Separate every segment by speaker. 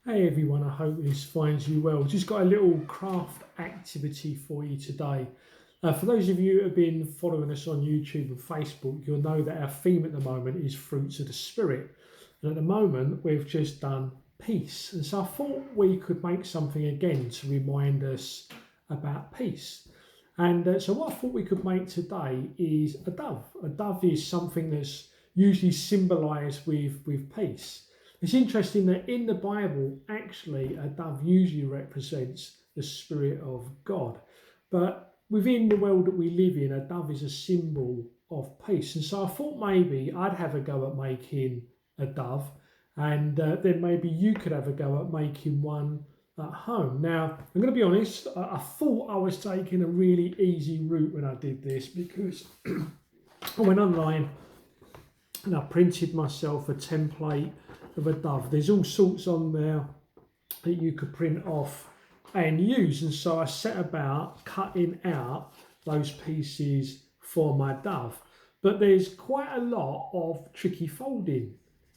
Speaker 1: Hey everyone, I hope this finds you well. Just got a little craft activity for you today. For those of you who have been following us on YouTube and Facebook, you'll know that our theme at the moment is Fruits of the Spirit. And at the moment, we've just done peace. And so I thought we could make something again to remind us about peace. And so what I thought we could make today is a dove. A dove is something that's usually symbolised with peace. It's interesting that in the Bible, actually, a dove usually represents the Spirit of God. But within the world that we live in, a dove is a symbol of peace. And so I thought maybe I'd have a go at making a dove, and then maybe you could have a go at making one at home. Now, I'm going to be honest, I thought I was taking a really easy route when I did this, because I went online and I printed myself a template of a dove. There's all sorts on there that you could print off and use, and so I set about cutting out those pieces for my dove. But there's quite a lot of tricky folding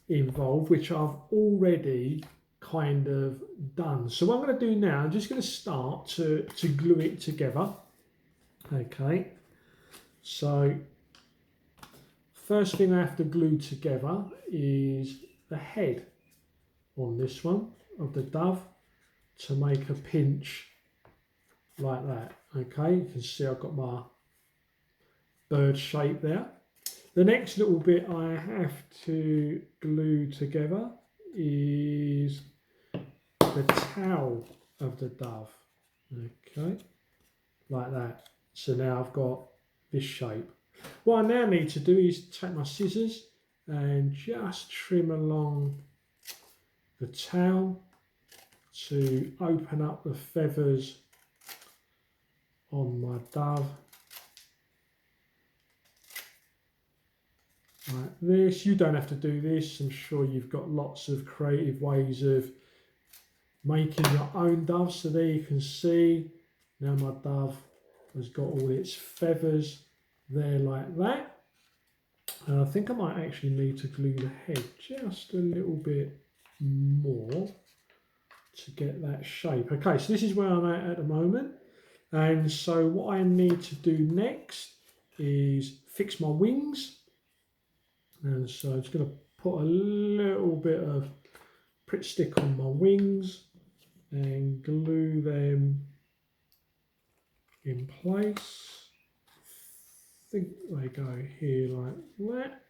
Speaker 1: involved, which I've already kind of done. So what I'm going to do now, I'm just going to start to glue it together. Okay, so first thing I have to glue together is the head on this one of the dove to make a pinch like that. Okay, you can see I've got my bird shape there. The next little bit I have to glue together is the tail of the dove. Okay, like that. So now I've got this shape. What I now need to do is take my scissors and just trim along the tail to open up the feathers on my dove like this. You don't have to do this. I'm sure you've got lots of creative ways of making your own doves. So there you can see now my dove has got all its feathers there like that. And I think I might actually need to glue the head just a little bit more to get that shape. Okay, so this is where I'm at the moment. And so what I need to do next is fix my wings. And so I'm just going to put a little bit of Pritt stick on my wings and glue them in place. I think they go here like that.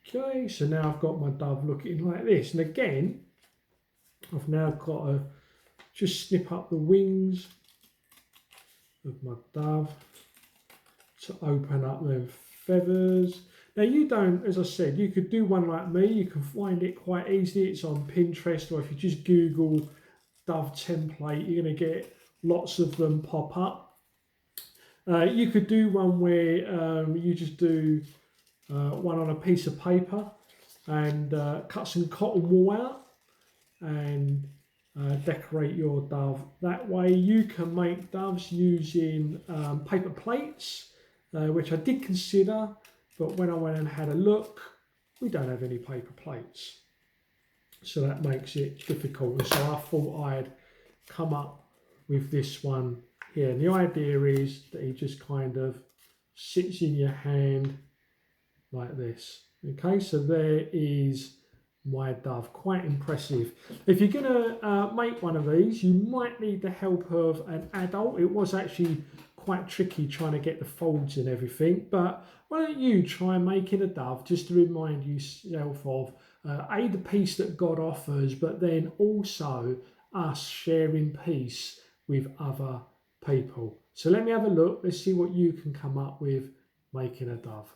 Speaker 1: Okay, so now I've got my dove looking like this. And again, I've now got to just snip up the wings of my dove to open up them feathers. Now you don't, as I said, you could do one like me. You can find it quite easily. It's on Pinterest, or if you just Google dove template, you're going to get lots of them pop up. You could do one where you just do one on a piece of paper and cut some cotton wool out and decorate your dove that way. You can make doves using paper plates, which I did consider, but when I went and had a look, we don't have any paper plates, so that makes it difficult. And so I thought I'd come up with this one here. And the idea is that it just kind of sits in your hand like this. Okay, so there is my dove. Quite impressive. If you're going to make one of these, you might need the help of an adult. It was actually quite tricky trying to get the folds and everything, but why don't you try making a dove just to remind yourself of A, the peace that God offers, but then also us sharing peace with other people. So let me have a look. Let's see what you can come up with making a dove.